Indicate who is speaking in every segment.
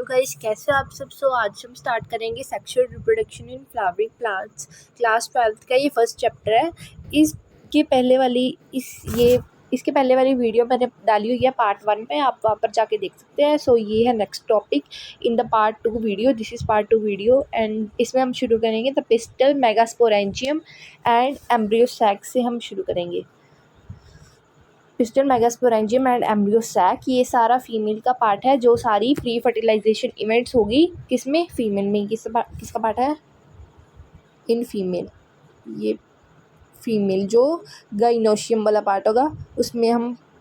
Speaker 1: Guys, कैसे हो आप सब। आज हम स्टार्ट करेंगे sexual reproduction in flowering plants, class 12 का ये फर्स्ट चैप्टर है। इसके पहले वाली वीडियो मैंने डाली हुई है पार्ट 1 पे, आप वहाँ पर जाके देख सकते हैं। सो ये है next topic in the part 2 video. This is part 2 video and इसमें हम शुरू करेंगे the pistil, megasporangium and embryo sac से हम शुरू करेंगे। Pistil, megasporangium and embryo sac, ये सारा फीमेल का पार्ट है। जो सारी प्री फर्टिलाइजेशन इवेंट्स होगी किसमें, फीमेल में। किसका पार्ट है, इन फीमेल। ये फीमेल जो गाइनोशियम वाला पार्ट होगा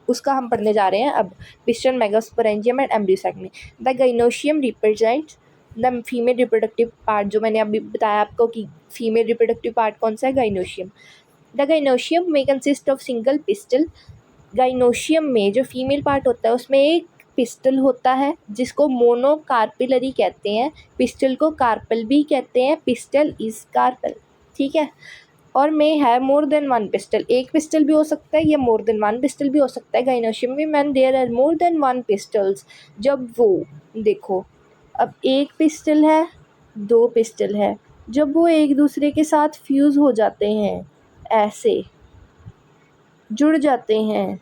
Speaker 1: उसका हम पढ़ने जा रहे हैं अब pistil, megasporangium and embryo sac में। The gynoecium represents the female reproductive part. जो मैंने अभी बताया आपको कि फीमेल रिप्रोडक्टिव पार्ट कौन सा है, गाइनोशियम। द गाइनोशियम में consist of single pistol. Gynoecium में जो फीमेल पार्ट होता है उसमें एक पिस्टल होता है जिसको मोनोकार्पिलरी कहते हैं। पिस्टल को कार्पल भी कहते हैं, पिस्टल इज कार्पल, ठीक है। और में है मोर देन वन पिस्टल, एक पिस्टल भी हो सकता है या मोर देन वन पिस्टल भी हो सकता है। गाइनोशियम में man there are more than one pistils. जब वो देखो, अब एक पिस्टल है, दो पिस्टल है, जब वो एक दूसरे के साथ फ्यूज़ हो जाते हैं, ऐसे जुड़ जाते हैं,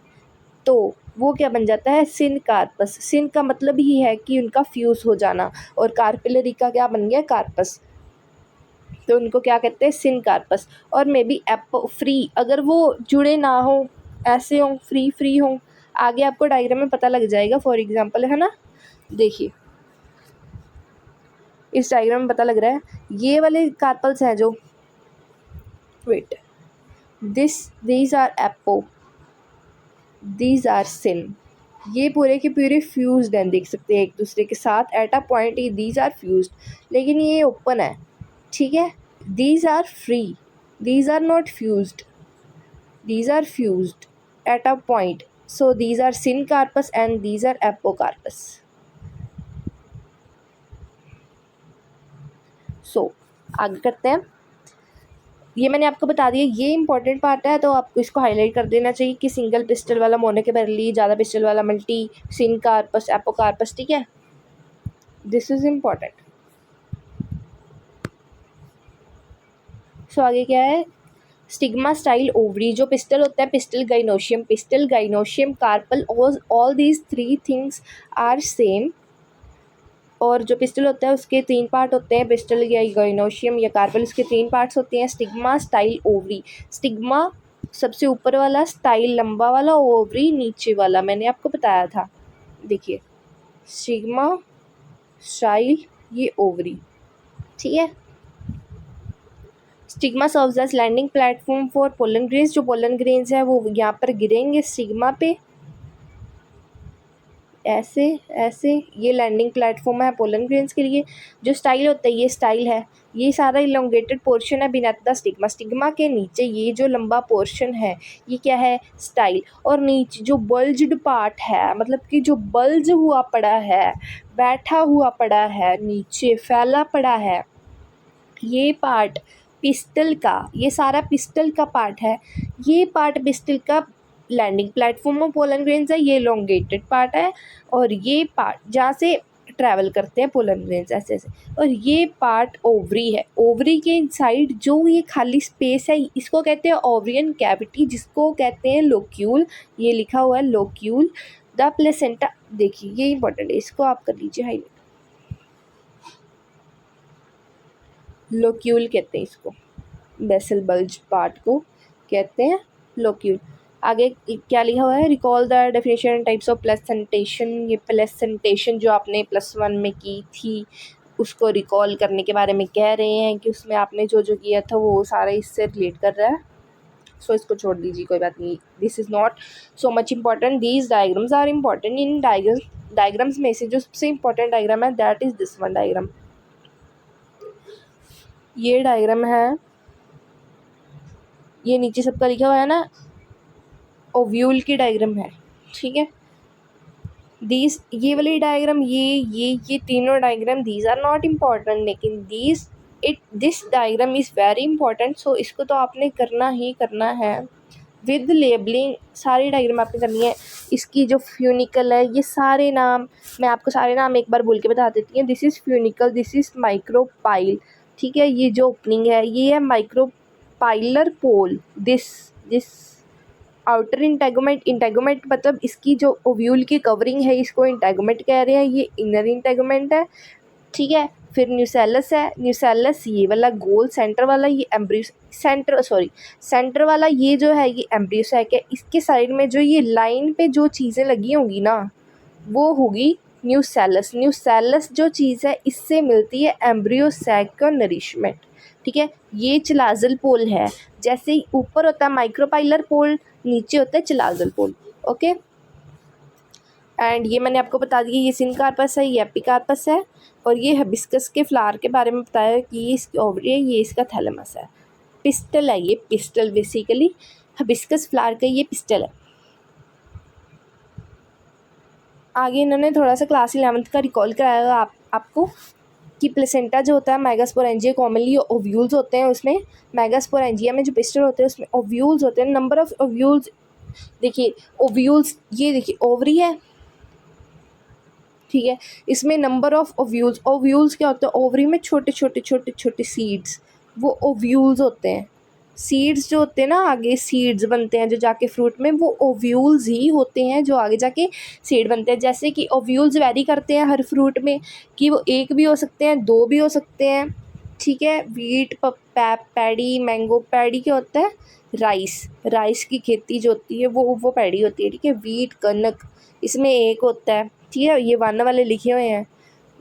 Speaker 1: तो वो क्या बन जाता है, सिन कार्पस। सिन का मतलब ही है कि उनका फ्यूज़ हो जाना, और कार्पिलरी का क्या बन गया, कार्पस। तो उनको क्या कहते हैं, सिन कार्पस। और मे बी एपो फ्री, अगर वो जुड़े ना हो, ऐसे हों, फ्री हों, आगे आपको डायग्राम में पता लग जाएगा। फॉर एग्जांपल है ना, देखिए इस डायग्राम में पता लग रहा है, ये वाले कार्पल्स हैं जो, wait, these are apo, these are syn. ये पूरे के पूरे फ्यूज्ड हैं, देख सकते हैं एक दूसरे के साथ at a point. These are fused, लेकिन ये ओपन है, ठीक है। These are free, these are not fused, these are fused at a point. So these are syncarpous and these are apocarpous. So आगे करते हैं। ये मैंने आपको बता दिया, ये इंपॉर्टेंट पार्ट है, तो आपको इसको हाईलाइट कर देना चाहिए कि सिंगल पिस्टल वाला मोनोकार्पली, ज़्यादा पिस्टल वाला मल्टी, सिन कार्पस, एपोकार्पस, ठीक है। This is important. सो आगे क्या है, स्टिग्मा स्टाइल ओवरी। जो पिस्टल होता है, pistil gynoecium, carpel, all these 3 things are same. और जो पिस्टल होता है उसके 3 पार्ट होते हैं, पिस्टल या गाइनोशियम या कार्पल, उसके 3 पार्ट्स होते हैं। Stigma, style, ovary. स्टिग्मा सबसे ऊपर वाला, स्टाइल लंबा वाला, ओवरी नीचे वाला, मैंने आपको बताया था। देखिए स्टिग्मा, स्टाइल, ये ओवरी, ठीक है। Stigma serves as landing platform for pollen grains. जो पोलन ग्रेन्स है वो यहाँ पर गिरेंगे स्टिग्मा पे, ऐसे ऐसे, ये लैंडिंग प्लेटफॉर्म है पोलन ग्रेन्स के लिए। जो स्टाइल होता है, ये स्टाइल है, ये सारा इलोंगेटेड पोर्शन है बिना द स्टिग्मा। स्टिग्मा के नीचे ये जो लंबा पोर्शन है, ये क्या है, स्टाइल। और नीचे जो बल्ज्ड पार्ट है, मतलब कि जो बल्ज हुआ पड़ा है, बैठा हुआ पड़ा है, नीचे फैला पड़ा है, ये पार्ट पिस्टल का, ये सारा पिस्टल का पार्ट है। ये पार्ट पिस्टल का landing platform of pollen grains है, ये एलोंगेटेड पार्ट है। और ये पार्ट जहाँ से ट्रैवल करते हैं पोलन ग्रेन्स, ऐसे ऐसे। और ये पार्ट ओवरी है। ओवरी के इनसाइड जो ये खाली स्पेस है, इसको कहते हैं ओवरियन कैविटी, जिसको कहते हैं लोक्यूल। ये लिखा हुआ है लोक्यूल। द प्लेसेंटा, देखिए ये इंपॉर्टेंट है, इसको आप कर लीजिए हाईलाइट। लोक्यूल कहते हैं इसको, बेसल बल्ज पार्ट को कहते हैं लोक्यूल। आगे क्या लिखा हुआ है, recall the definition types of placentation. ये प्लेसेंटेशन जो आपने +1 में की थी, उसको रिकॉल करने के बारे में कह रहे हैं कि उसमें आपने जो जो किया था वो सारा इससे रिलेट कर रहा है। सो इसको छोड़ दीजिए, कोई बात नहीं, this is not so much important. These diagrams are important. इन डायग्राम्स में से जो सबसे इम्पॉर्टेंट डायग्राम है, that is this one diagram. ये डायग्राम है, ये नीचे सबका लिखा हुआ है ना, ओव्यूल की डायग्राम है, ठीक है। ये वाली डायग्राम, ये तीनों diagram, these are not important, लेकिन this diagram is very important. So इसको तो आपने करना ही करना है। विद लेबलिंग सारी डायग्राम आपने करनी है। इसकी जो फ्यूनिकल है, ये सारे नाम मैं आपको सारे नाम एक बार बोल के बता देती हूँ। This is funicle, this is micropyle, ठीक है। ये जो ओपनिंग है ये है micropylar pole. This outer integument, integument मतलब इसकी जो ओव्यूल की कवरिंग है इसको इंटेगुमेंट कह रहे हैं। ये इनर इंटेगुमेंट है, ठीक है। फिर न्यूसेलस है, न्यूसेलस ये वाला गोल सेंटर वाला, ये एम्ब्रियो सेंटर वाला ये जो है ये एम्ब्रियोसैक है। इसके साइड में जो ये लाइन पे जो चीज़ें लगी होंगी ना वो होगी न्यूसेलस। न्यूसेलस जो चीज़ है इससे मिलती है एम्ब्रियोसैक का नरिशमेंट, ठीक है। ये चिलाजल पोल है। जैसे ही ऊपर होता है माइक्रोपाइलर पोल, नीचे होता है चिलाजल पोल, ओके। एंड ये मैंने आपको बता दिया, ये सिनकार्पस है, ये एपिकार्पस है, और ये हिबिस्कस के फ्लावर के बारे में बताया कि ये इसकी ओवरी है, ये इसका थैलेमस है। पिस्टल है ये, पिस्टल बेसिकली हिबिस्कस फ्लावर का ये पिस्टल है। आगे इन्होंने थोड़ा सा क्लास 11th का रिकॉल कराया आपको कि प्लेसेंटा जो होता है मेगास्पोरेंजिया कॉमनली ओव्यूल्स होते हैं उसमें। मेगास्पोरेंजिया में जो पिस्टल होते हैं उसमें ओव्यूल्स होते हैं। नंबर ऑफ ओव्यूल्स देखिए, ओव्यूल्स ये देखिए ओवरी है, ठीक है। इसमें नंबर ऑफ ओव्यूल्स, ओव्यूल्स क्या होता है, ओवरी में छोटे छोटे सीड्स, वो ओव्यूल्स होते हैं। सीड्स जो होते हैं ना, आगे सीड्स बनते हैं जो जाके फ्रूट में, वो ओव्यूल्स ही होते हैं जो आगे जाके सीड बनते हैं। जैसे कि ओव्यूल्स वेरी करते हैं हर फ्रूट में कि वो एक भी हो सकते हैं, दो भी हो सकते हैं, ठीक है। वीट, पैडी, मैंगो, पैडी क्या होता है, राइस की खेती जो होती है वो पैडी होती है, ठीक है। वीट, कनक, इसमें एक होता है, ठीक है। ये 1 वाले लिखे हुए हैं।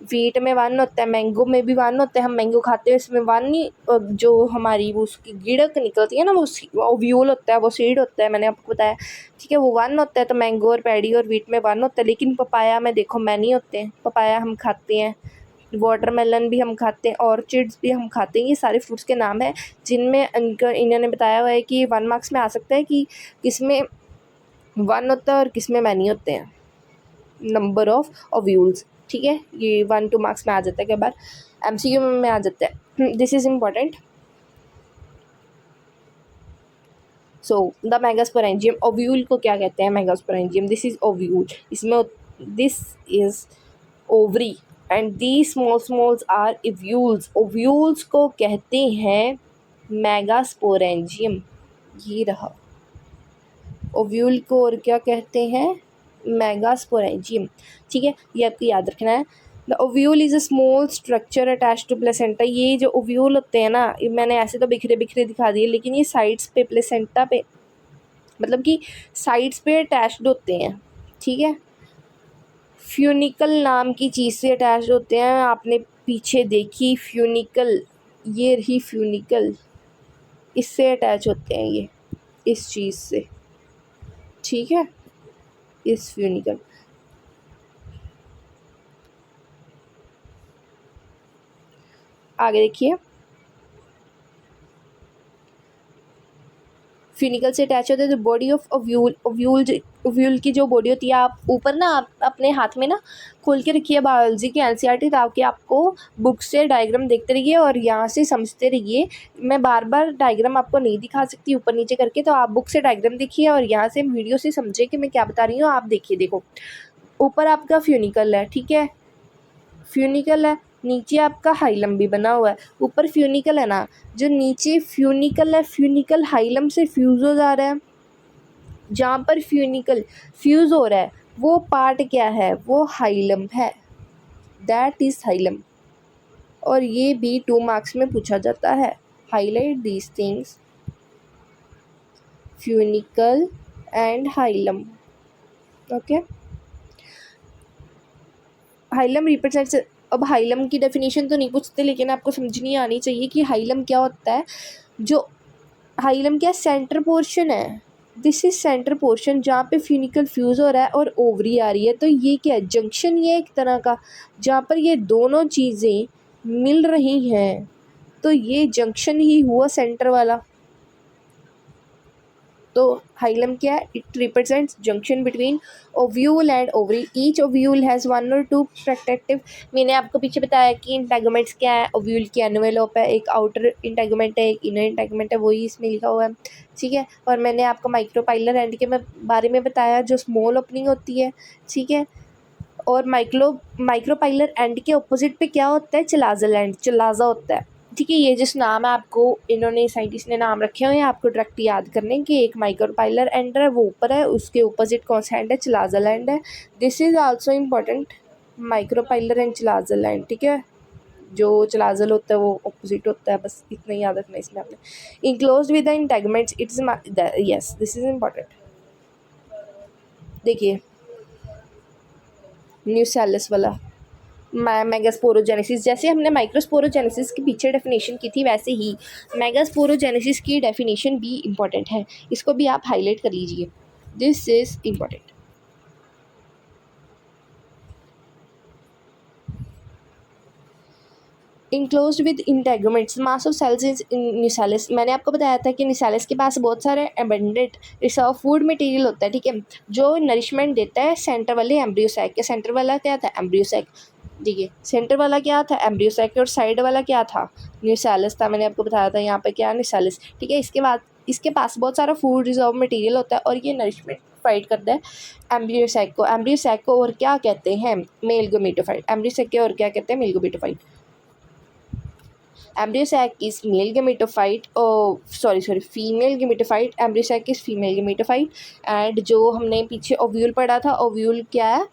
Speaker 1: वीट में 1 होता है, मैंगो में भी 1 होता है। हम मैंगो खाते हैं, इसमें 1 नहीं, जो हमारी वो उसकी गिड़क निकलती है ना वो ओव्यूल होता है, वो सीड होता है, मैंने आपको बताया, ठीक है। वो 1 होता है। तो मैंगो और पैडी और वीट में 1 होता है। लेकिन पपाया में देखो मैनी होते हैं। पपाया हम खाते हैं, वाटरमेलन भी हम खाते हैं, ऑर्चिड्स भी हम खाते हैं। ये सारे फ्रूट्स के नाम हैं जिनमें इन्होंने बताया हुआ है कि 1 मार्क्स में आ सकता है कि किसमें 1 होता है और किसमें मैनी होते हैं, नंबर ऑफ ओव्यूल्स, ठीक है। ये 1 2 मार्क्स में आ जाता है, कई बार MCQ में आ जाता है। This is important. So the megasporangium, ovule को क्या कहते हैं, मेगास्पोरेंजियम, दिस इज ओव्यूल। इसमें this is ovary and the smalls are ovules. Ovules को कहते हैं मेगास्पोरेंजियम। ये रहा ओव्यूल को, और क्या कहते हैं, मेगास्पोरेंजियम, ठीक है। ये आपको याद रखना है। The ovule is a small structure attach to placenta. ये जो ओव्यूल होते हैं ना, मैंने ऐसे तो बिखरे बिखरे दिखा दिए, लेकिन ये साइड्स पे प्लेसेंटा पे मतलब कि साइड्स पे अटैच्ड होते हैं, ठीक है। फ्यूनिकल नाम की चीज़ से अटैच्ड होते हैं। आपने पीछे देखी फ्यूनिकल, ये रही फ्यूनिकल, इससे अटैच होते हैं ये, इस चीज़ से, ठीक है, इस फ्यूनिकल। आगे देखिए, फ्यूनिकल से अटैच होते हैं तो बॉडी ऑफ ओव्यूल की जो बॉडी होती है, आप ऊपर ना आप अपने हाथ में ना खोल के रखिए बायोलॉजी की NCERT, ताकि आपको बुक से डायग्राम देखते रहिए और यहाँ से समझते रहिए। मैं बार बार डायग्राम आपको नहीं दिखा सकती ऊपर नीचे करके, तो आप बुक से डायग्राम देखिए और यहाँ से वीडियो से समझे कि मैं क्या बता रही हूँ। आप देखिए, देखो ऊपर आपका फ्यूनिकल है, ठीक है, फ्यूनिकल है, नीचे आपका हाइलम भी बना हुआ है। ऊपर फ्यूनिकल है ना, जो नीचे फ्यूनिकल है, फ्यूनिकल हाइलम से फ्यूज़ हो जा रहा है। जहाँ पर फ्यूनिकल फ्यूज़ हो रहा है वो पार्ट क्या है, वो हाइलम है, दैट इज़ हाइलम। और ये भी 2 मार्क्स में पूछा जाता है। Highlight these things, funicle and hilum, okay. Hilum represents, अब हाइलम की डेफिनेशन तो नहीं पूछते, लेकिन आपको समझनी आनी चाहिए कि हाइलम क्या होता है। जो हाइलम क्या सेंटर पोर्शन है, दिस इज सेंटर पोर्शन जहाँ पे फ्यूनिकल फ्यूज़ हो रहा है और ओवरी आ रही है। तो ये क्या है, जंक्शन, ये एक तरह का जहाँ पर ये दोनों चीज़ें मिल रही हैं, तो ये जंक्शन ही हुआ सेंटर वाला। तो हाइलम क्या है? It represents junction between ovule and ovary. Each ovule has 1 और 2 प्रोटेक्टिव। मैंने आपको पीछे बताया कि इंटेगुमेंट्स क्या है। ओव्यूल की एनवेलोप है, एक आउटर इंटेगुमेंट है, एक इनर इंटेगुमेंट है, वही इसमें लिखा हुआ है, ठीक है। और मैंने आपको माइक्रोपाइलर एंड के बारे में बताया जो स्मॉल ओपनिंग होती है, ठीक है। और माइक्रोपाइलर एंड के अपोजिट पे क्या होता है? चिलाज़ा एंड, चिलाज़ा होता है, ठीक है। ये जिस नाम है आपको इन्होंने साइंटिस्ट ने नाम रखे हुए हैं आपको डायरेक्ट याद करने कि एक माइक्रोपाइलर एंड है वो ऊपर है, उसके अपोजिट कौन सा एंड है? चिलाज़ा एंड है। This is also important, micropylar end chalaza end, ठीक है। जो चिलाज़ल होता है वो अपोजिट होता है, बस इतना ही याद रखना है इसमें आपने। Enclosed with the integuments its, yes this is important. देखिए न्यूसेलस वाला मेगास्पोरोजेनेसिस, जैसे हमने माइक्रोस्पोरोजेनेसिस की पीछे डेफिनेशन की थी वैसे ही मेगास्पोरोजेनेसिस की डेफिनेशन भी इम्पॉर्टेंट है, इसको भी आप हाईलाइट कर लीजिए, this is important. Enclosed with integuments, mass of cells is nucellus. मैंने आपको बताया था कि न्यूसेलस के पास बहुत सारे एबंडेंट रिजर्व फूड मटेरियल होता है, ठीक है, जो नरिशमेंट देता है सेंटर वाले एम्ब्रियोसैक के। सेंटर वाला क्या था? एम्ब्रियोसैक, देखिए सेंटर वाला क्या था? एम्ब्रियोसैक, और साइड वाला क्या था? न्यूसेलस था। मैंने आपको बताया था यहाँ पे क्या? न्यूसेलस, ठीक है। इसके बाद इसके पास बहुत सारा फूड रिजर्व मटेरियल होता है और ये नरिशमेंट प्रोवाइड करता है एम्ब्रियोसैक को। एम्ब्रियोसैक को और क्या कहते हैं? मेल गमेटोफाइट। एम्ब्रियोसैक के और क्या कहते हैं? Mail गमेटोफाइट। Embryosac is male gametophyte, female gametophyte। Embryosac is female gametophyte। And जो हमने पीछे ओव्यूल पढ़ा था, ओव्यूल क्या है?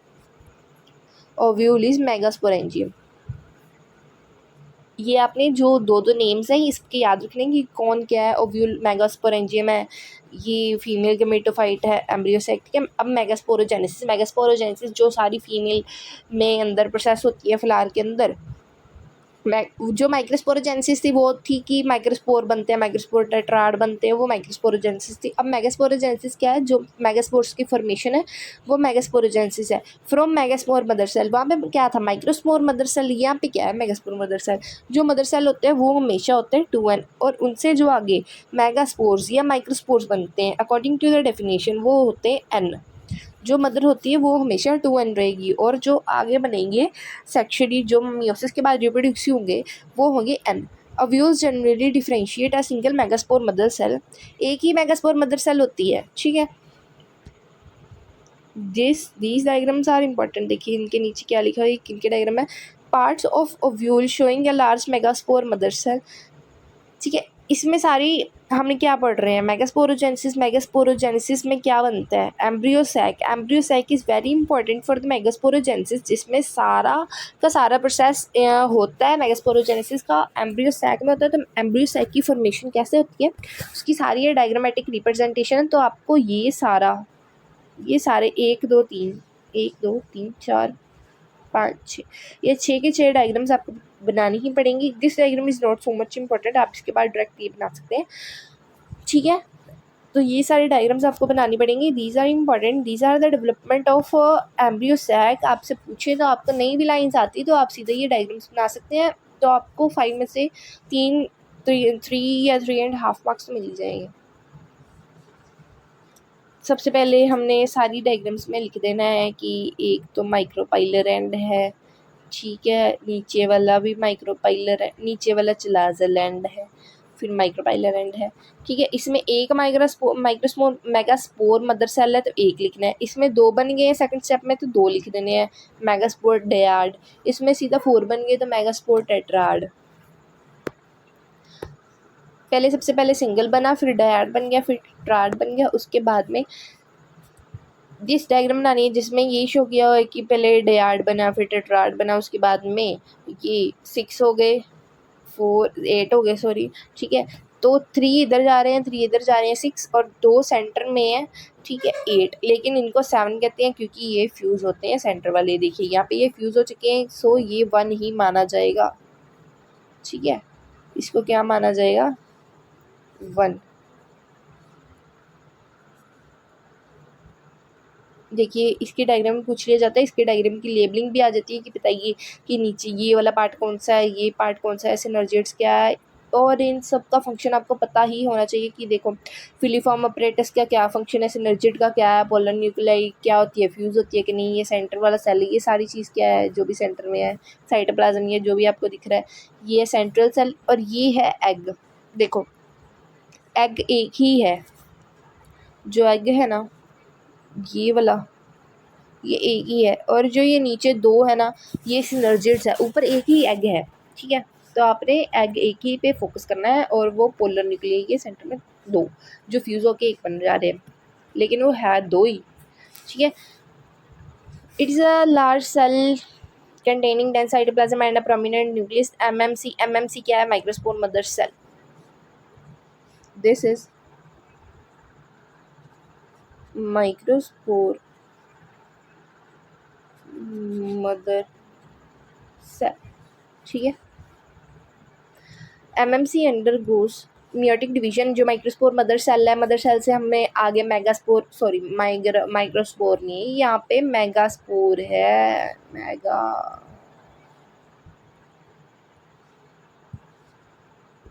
Speaker 1: Ovule is megasporangium. ये आपने जो दो नेम्स हैं इसके याद रखने कि कौन क्या है। ओव्यूल मेगास्पोरेंजियम है, ये फीमेल गेमेटोफाइट है एम्ब्रियोसैक, ठीक है। अब मेगास्पोरोजेनेसिस जो सारी फीमेल में अंदर प्रोसेस होती है फ्लावर के अंदर। जो माइक्रोस्पोरोजेनेसिस थी वो थी कि माइक्रोस्पोर बनते हैं, माइक्रोस्पोर टेट्राड बनते हैं, वो माइक्रोस्पोरोजेनेसिस थी। अब मेगास्पोरोजेनेसिस क्या है? जो मेगास्पोर्स की फॉर्मेशन है वो मेगास्पोरोजेनेसिस है। फ्रॉम मेगास्पोर मदर सेल, वहाँ पे क्या था? Microspore mother cell. यहाँ पे क्या है? Megaspore mother cell. जो मदर सेल होते हैं वो हमेशा होते हैं 2n, और उनसे जो आगे मेगास्पोर्स या माइक्रोस्पोर्स बनते हैं अकॉर्डिंग टू द डेफिनेशन वो होते हैं n। जो मदर होती है वो हमेशा 2n रहेगी, और जो आगे बनेंगे सेक्शुअली जो मियोसिस के बाद रिप्रोड्यूस होंगे वो होंगे n। Ovules generally differentiate a single megaspore mother cell. एक ही मेगास्पोर मदर सेल होती है, ठीक है। These diagrams are important. देखिए इनके नीचे क्या लिखा है, किनके डायग्राम है? Parts of ovule showing a large megaspore mother cell, ठीक है। इसमें सारी हमने क्या पढ़ रहे हैं? मेगास्पोरोजेनेसिस। मेगास्पोरोजेनेसिस में क्या बनता है? Embryo sac. Embryo sac is very important for the megasporogenesis, जिसमें सारा का सारा प्रोसेस होता है मेगास्पोरोजेनेसिस का एम्ब्रियोसैक में होता है। तो एम्ब्रियोसैक की फॉर्मेशन कैसे होती है उसकी सारी ये डायग्रामेटिक रिप्रेजेंटेशन। तो आपको ये सारे 1 2 3 1 2 3 4 5 6, ये 6 के 6 डायग्राम्स आपको बनानी ही पड़ेंगी। This diagram is not so much important, आप इसके बाद डायरेक्ट ये बना सकते हैं, ठीक है। तो ये सारे डायग्राम्स आपको बनानी पड़ेंगी। These are important, these are the development of embryo sac. आपसे पूछे तो आपको नई भी लाइन्स आती तो आप सीधे ये डायग्राम्स बना सकते हैं। तो आपको 5 में से 3 या 3.5 मार्क्स तो मिल ही जाएंगे। सबसे पहले हमने सारी डायग्राम्स में लिख देना है कि एक तो माइक्रोपाइलर एंड है, ठीक है, नीचे वाला भी माइक्रोपाइलर है, नीचे वाला चिलाज़ल एंड है, फिर माइक्रोपाइलर एंड है, ठीक है। इसमें एक माइक्रोस्पोर मेगास्पोर मदर सेल है तो 1 लिखना है। इसमें 2 बन गए हैं सेकंड स्टेप में तो 2 लिख देने हैं। मेगास्पोर डयाड, इसमें सीधा 4 बन गए तो मेगास्पोर टेट्राड। सबसे पहले सिंगल बना, फिर डयाड बन गया, फिर टेट्राड बन गया। उसके बाद में जिस डायग्राम बनानी है जिसमें ये शो किया हुआ है कि पहले डयाड बना फिर टेट्राड बना, उसके बाद में ये 6 हो गए, 8 हो गए सॉरी, ठीक है। तो 3 इधर जा रहे हैं, 3 इधर जा रहे हैं, 6 और 2 सेंटर में है, ठीक है, 8। लेकिन इनको 7 कहते हैं क्योंकि ये फ्यूज़ होते हैं सेंटर वाले। देखिए यहाँ पे ये फ्यूज़ हो चुके हैं, सो ये 1 ही माना जाएगा, ठीक है। इसको क्या माना जाएगा? 1। देखिए इसके डायग्राम में पूछ लिया जाता है, इसके डायग्राम की लेबलिंग भी आ जाती है कि बताइए कि नीचे ये वाला पार्ट कौन सा है, ये पार्ट कौन सा है, सिनर्जिड्स क्या है, और इन सब का फंक्शन आपको पता ही होना चाहिए कि देखो फिलीफॉर्म अपरेटस का क्या फंक्शन है, सिनर्जिड का क्या है, पोलर न्यूक्लियाई क्या होती है, फ्यूज़ होती है कि नहीं, ये सेंटर वाला सेल है, ये सारी चीज़ क्या है जो भी सेंटर में है, साइटोप्लाज्म ये जो भी आपको दिख रहा है ये सेंट्रल सेल, और ये है एग। देखो एग एक ही है, जो एग है ना ये वाला ये एक ही है, और जो ये नीचे दो है ना ये सिनर्जिड्स है, ऊपर एक ही एग है, ठीक है। तो आपने एग एक ही पे फोकस करना है, और वो पोलर न्यूक्लियाई के सेंटर में दो जो फ्यूज होके एक बन जा रहे हैं, लेकिन वो है दो ही, ठीक है। It's a large cell containing dense cytoplasm and a prominent nucleus. MMC, MMC क्या है? Microspore mother cell. This is microspore mother cell, ठीक है। MMC undergoes meiotic division. जो माइक्रोस्पोर मदर सेल है, मदर सेल से हमें आगे मेगास्पोर, सॉरी माइक्रोस्पोर नहीं है यहाँ पे, मेगास्पोर है,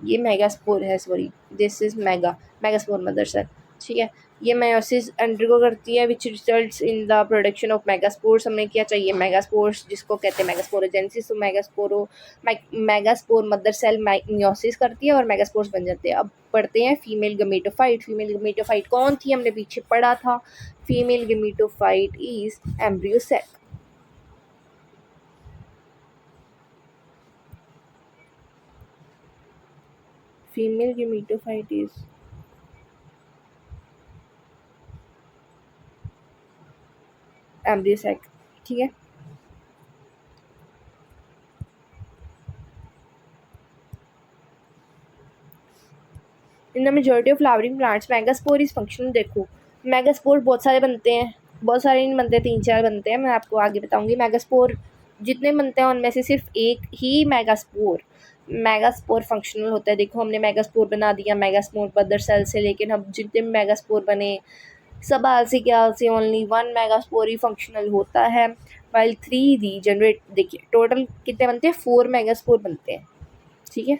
Speaker 1: ये मेगास्पोर है, sorry this is megaspore mother cell, ठीक है। ये मेयोसिस अंडरगो करती है which results in the production of megaspores. हमें क्या चाहिए? मेगास्पोर्स, जिसको कहते हैं मेगास्पोरोजेनेसिस। तो मेगास्पोर मदर सेल मियोसिस करती है और मेगास्पोर्स बन जाते हैं। अब पढ़ते हैं फीमेल गमीटोफाइट। फीमेल गमीटोफाइट कौन थी? हमने पीछे पढ़ा था, female gametophyte is embryo sac. Female gametophyte is embryo sac, ठीक है। In the majority of flowering plants megaspore is functional. देखो मेगास्पोर बहुत सारे बनते हैं, बहुत सारे नहीं बनते, 3-4 बनते हैं, मैं आपको आगे बताऊंगी। मेगास्पोर जितने बनते हैं उनमें से सिर्फ एक ही मेगास्पोर फंक्शनल होता है। देखो हमने मेगास्पोर बना दिया मेगास्पोर मदर सेल से, लेकिन अब जितने भी मेगास्पोर बने सब आलसी के आलसी, ओनली 1 मेगास्पोर ही फंक्शनल होता है, वाइल 3 रीजनरेट। देखिए टोटल कितने बनते हैं? 4 मेगास्पोर बनते हैं, ठीक है।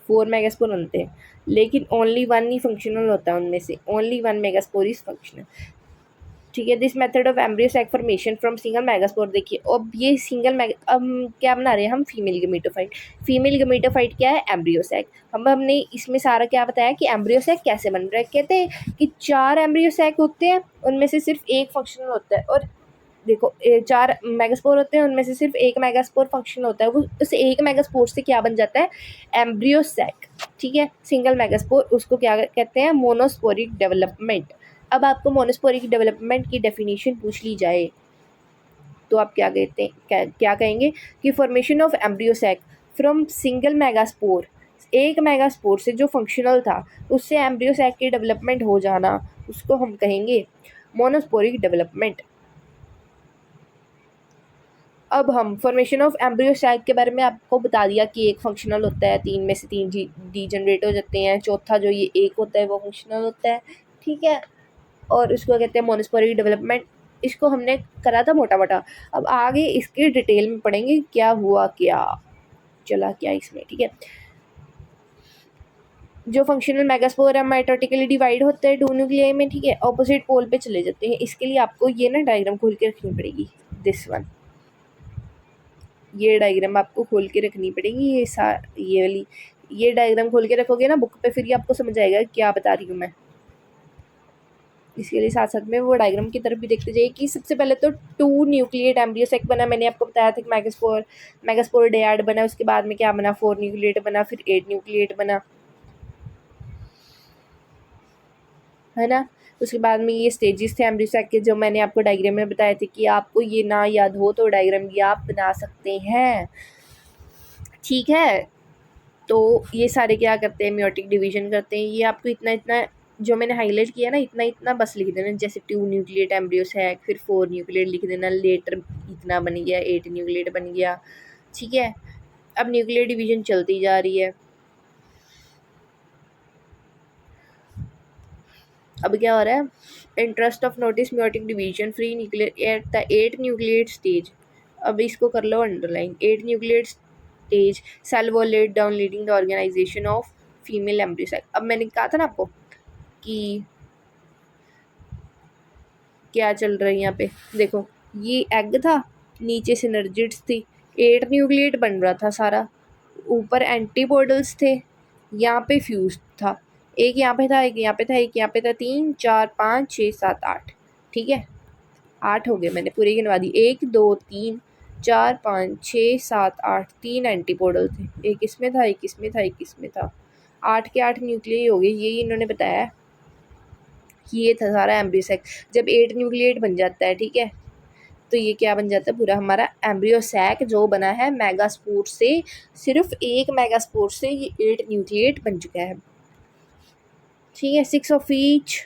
Speaker 1: 4 मेगास्पोर बनते हैं, लेकिन ओनली 1 ही फंक्शनल होता है उनमें से, ओनली 1 मेगास्पोर इज फंक्शनल, ठीक है। This method of embryo sac formation from single megaspore. देखिए अब ये अब क्या बना रहे हैं हम? Female gametophyte. फीमेल गमीटोफाइट क्या है? Embryo sac. हमने इसमें सारा क्या बताया कि एम्ब्रियो सैक कैसे बन रहा है। कहते हैं कि 4 एम्ब्रियो सैक होते हैं, उनमें से सिर्फ एक फंक्शनल होता है, और देखो 4 मेगास्पोर होते हैं, उनमें से सिर्फ एक मेगास्पोर फंक्शन होता है। वो उस एक मेगास्पोर से क्या बन जाता है? एम्ब्रियो सैक, ठीक है। सिंगल मेगास्पोर उसको क्या कहते हैं? Monosporic development. अब आपको मोनोस्पोरिक डेवलपमेंट की डेफिनेशन पूछ ली जाए तो आप क्या कहते हैं, क्या कहेंगे कि formation of embryo sac from single megaspore, एक मेगास्पोर से जो फंक्शनल था उससे एम्ब्रियो सैक की डेवलपमेंट हो जाना, उसको हम कहेंगे मोनोस्पोरिक डेवलपमेंट। अब हम फॉर्मेशन ऑफ एम्ब्रियो सैक के बारे में आपको बता दिया कि एक फंक्शनल होता है, 3 में से 3 डीजनरेट हो जाते हैं, चौथा जो ये एक होता है वो फंक्शनल होता है, ठीक है। और इसको कहते हैं मोनोस्पोरिक डेवलपमेंट। इसको हमने करा था मोटा मोटा, अब आगे इसके डिटेल में पढ़ेंगे क्या हुआ, क्या चला क्या इसमें, ठीक है। जो फंक्शनल मेगास्पोर है माइटोटिकली डिवाइड होते हैं 2 न्यूक्लियाई में, ठीक है, ऑपोजिट पोल पे चले जाते हैं। इसके लिए आपको ये ना डायग्राम खोल के रखनी पड़ेगी, दिस वन, ये डायग्राम आपको खोल के रखनी पड़ेगी। ये वाली ये डायग्राम खोल के रखोगे ना बुक पे, फिर ये आपको समझ आएगा क्या बता रही हूँ मैं। इसके लिए साथ साथ में वो डायग्राम की तरफ भी देखते जाइए कि सबसे पहले तो 2 न्यूक्लिएट एम्ब्रियो सैक बना। मैंने आपको बताया था कि मेगास्पोर डेयाड बना, उसके बाद में क्या बना? 4 न्यूक्लिएट बना, फिर 8 न्यूक्लिएट बना, है ना। उसके बाद में ये स्टेजेस थे एम्ब्रियो सैक के, जो मैंने आपको डायग्राम में बताए थे कि आपको ये ना याद हो तो डायग्राम भी आप बना सकते हैं, ठीक है। तो ये सारे क्या करते हैं? मियोटिक डिवीजन करते हैं। ये आपको इतना इतना जो मैंने हाईलाइट किया ना, इतना इतना बस लिख देना, जैसे 2 न्यूक्लिएट एम्ब्रियो सैक, फिर 4 न्यूक्लिएट लिख देना, लेटर इतना बन गया, 8 न्यूक्लिएट बन गया, ठीक है। अब न्यूक्लियर डिवीजन चलती जा रही है। अब क्या हो रहा है? Interest of notice meiotic division free nuclear at the 8 nucleate stage. अब इसको कर लो underline, 8 nucleate stage, cell wall laid down leading the organization of female embryo sac. अब मैंने कहा था ना आपको कि क्या चल रहा है यहाँ पे, देखो ये एग था, नीचे सिनर्जिड्स थी, 8 न्यूक्लिएट बन रहा था सारा, ऊपर एंटीपोडल्स थे, यहाँ पे फ्यूज था, एक यहाँ पे था, एक यहाँ पे था, एक यहाँ पे था, 3 4 5 6 7 8, ठीक है 8 हो गए, मैंने पूरे गिनवा दी, 1 2 3 4 5 6 7 8, 3 एंटीपोडल थे, एक इसमें था, एक इसमें था, एक इसमें था, 8 के 8 न्यूक्लियाई हो गए, यही इन्होंने बताया। ये था सारा एम्ब्रियो सैक। जब 8 न्यूक्लिएट बन जाता है, ठीक है, तो ये क्या बन जाता है, पूरा हमारा एम्ब्रियो सैक जो बना है मेगास्पोर से, सिर्फ एक मेगास्पोर से ये 8 न्यूक्लिएट बन चुका है, ठीक है। 6 of each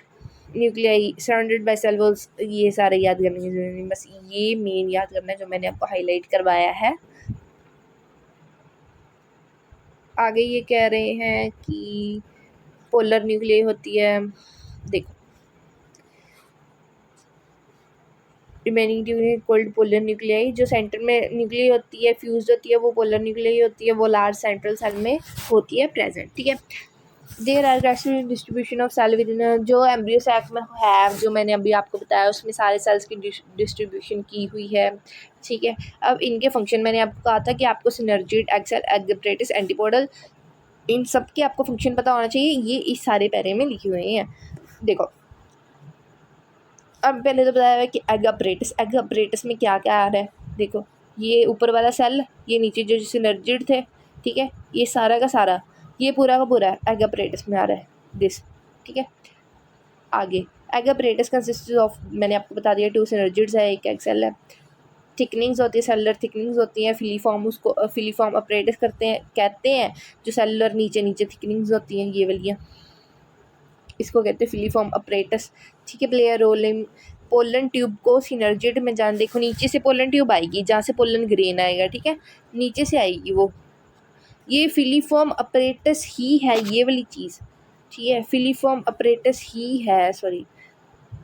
Speaker 1: nuclei surrounded by cell walls, ये सारे याद करने की जरूरत नहीं, बस ये मेन याद करना है जो मैंने आपको हाईलाइट करवाया है। आगे ये कह रहे हैं कि पोलर न्यूक्लियाई होती है, देखो remaining nuclei cold polar nuclei, जो सेंटर में न्यूक्लियाई होती है फ्यूज होती है वो पोलर न्यूक्लियाई होती है, वो लार्ज सेंट्रल सेल में होती है प्रेजेंट, ठीक है। There are rational distribution of cell within, जो एम्ब्रियो सैक में है, जो मैंने अभी आपको बताया उसमें सारे सेल्स की डिस्ट्रीब्यूशन की हुई है, ठीक है। अब इनके फंक्शन मैंने आपको कहा था कि आपको synergid, egg cell, egg apparatus, antipodal, इन सब के आपको फंक्शन पता होना चाहिए, ये इस सारे पैरे में लिखे हुए हैं। देखो अब पहले तो बताया है कि एग अपरेटस में क्या क्या आ रहा है, देखो ये ऊपर वाला सेल, ये नीचे जो सिनर्जिड थे, ठीक है, ये सारा का सारा, ये पूरा का पूरा एग अपरेटस में आ रहा है दिस, ठीक है। आगे एग अपरेटस कंसिस्ट ऑफ, मैंने आपको बता दिया 2 सिनर्जिड्स है, एक एग सेल है, थिकनिंग्स होती है, सेलुलर थिकनिंग्स होती हैं, फिलीफॉर्म, उसको फिलीफॉर्म अपरेटस कहते हैं, जो सेलुलर नीचे नीचे थिकनिंग्स होती हैं ये वाली, इसको कहते हैं फिलीफॉर्म अपरेटस, ठीक है। Play a role in pollen tube को सिनर्जिड में जान, देखो नीचे से पोलन ट्यूब आएगी जहाँ से पोलन ग्रेन आएगा, ठीक है, नीचे से आएगी वो, ये फिलीफॉर्म अपरेटस ही है ये वाली चीज़, ठीक है, फिलीफॉर्म अपरेटस ही है, सॉरी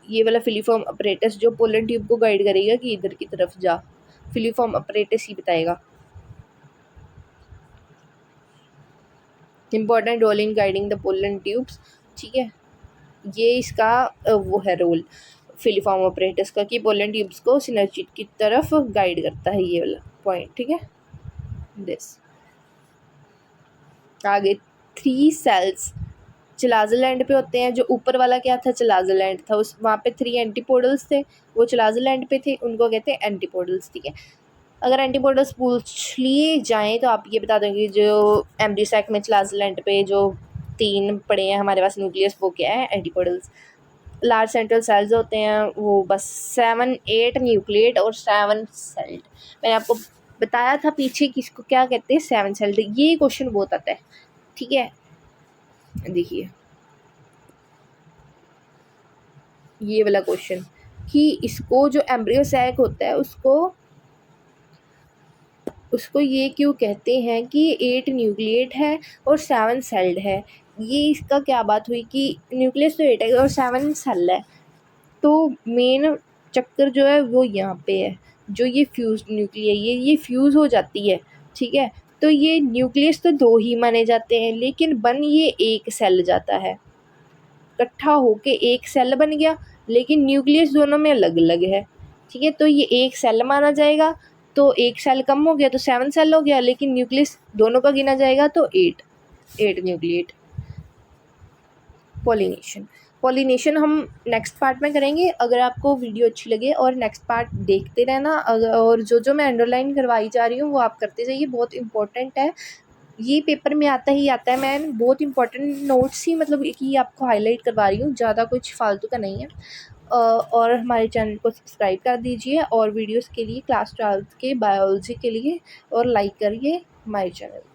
Speaker 1: ये वाला फिलीफॉर्म अपरेटस जो पोलन ट्यूब को गाइड करेगा कि इधर की तरफ जा, फिलीफॉर्म अपरेटस ही बताएगा। Important role in guiding the pollen tubes, ठीक है, ये इसका वो है रोल फिलीफॉर्म ऑपरेटर्स का कि पोलन ट्यूब्स को सिनर्जिड की तरफ गाइड करता है, ये वाला पॉइंट, ठीक है। दिस आगे 3 सेल्स चिलाजल एंड पे होते हैं, जो ऊपर वाला क्या था, चिलाजल एंड था, उस वहाँ पे 3 एंटीपोडल्स थे, वो चिलाजल एंड पे थे, उनको कहते हैं एंटीपोडल्स, ठीक है। अगर एंटीपोडल्स पूछ लिए जाएँ तो आप ये बता देंगे जो एम्ब्रियो सैक में चिलाजल एंड पे जो 3 पड़े हैं हमारे पास न्यूक्लियस, वो क्या है, एंटीपोडल्स। लार्ज सेंट्रल सेल्स होते हैं वो बस 7 8 न्यूक्लिएट और 7 सेल्ड, मैंने आपको बताया था पीछे कि इसको क्या कहते हैं, 7 सेल्ड, ये क्वेश्चन बहुत आता है, ठीक है। देखिए ये वाला क्वेश्चन कि इसको जो एम्ब्रियो सैक होता है उसको ये क्यों कहते हैं कि 8 न्यूक्लिएट है और 7 सेल्ड है, ये इसका क्या बात हुई कि न्यूक्लियस तो 8 है और 7 सेल है, तो मेन चक्कर जो है वो यहाँ पे है, जो ये फ्यूज न्यूक्लियाई है ये फ्यूज़ हो जाती है, ठीक है, तो ये न्यूक्लियस तो 2 ही माने जाते हैं लेकिन बन ये एक सेल जाता है, इकट्ठा होके एक सेल बन गया लेकिन न्यूक्लियस दोनों में अलग अलग है, ठीक है, तो ये एक सेल माना जाएगा, तो एक सेल कम हो गया तो 7 सेल हो गया, लेकिन न्यूक्लियस दोनों का गिना जाएगा तो 8 न्यूक्लिएट। पॉलिनेशन हम नेक्स्ट पार्ट में करेंगे, अगर आपको वीडियो अच्छी लगे और नेक्स्ट पार्ट देखते रहना, और जो मैं अंडरलाइन करवाई जा रही हूँ वो आप करते जाइए, बहुत इंपॉर्टेंट है, ये पेपर में आता ही आता है, मैं बहुत इंपॉर्टेंट नोट्स ही मतलब कि आपको हाईलाइट करवा रही हूँ, ज़्यादा कुछ फालतू का नहीं है। और हमारे चैनल को सब्सक्राइब कर दीजिए और वीडियोस के लिए क्लास 12 के बायोलॉजी के लिए और लाइक करिए हमारे चैनल।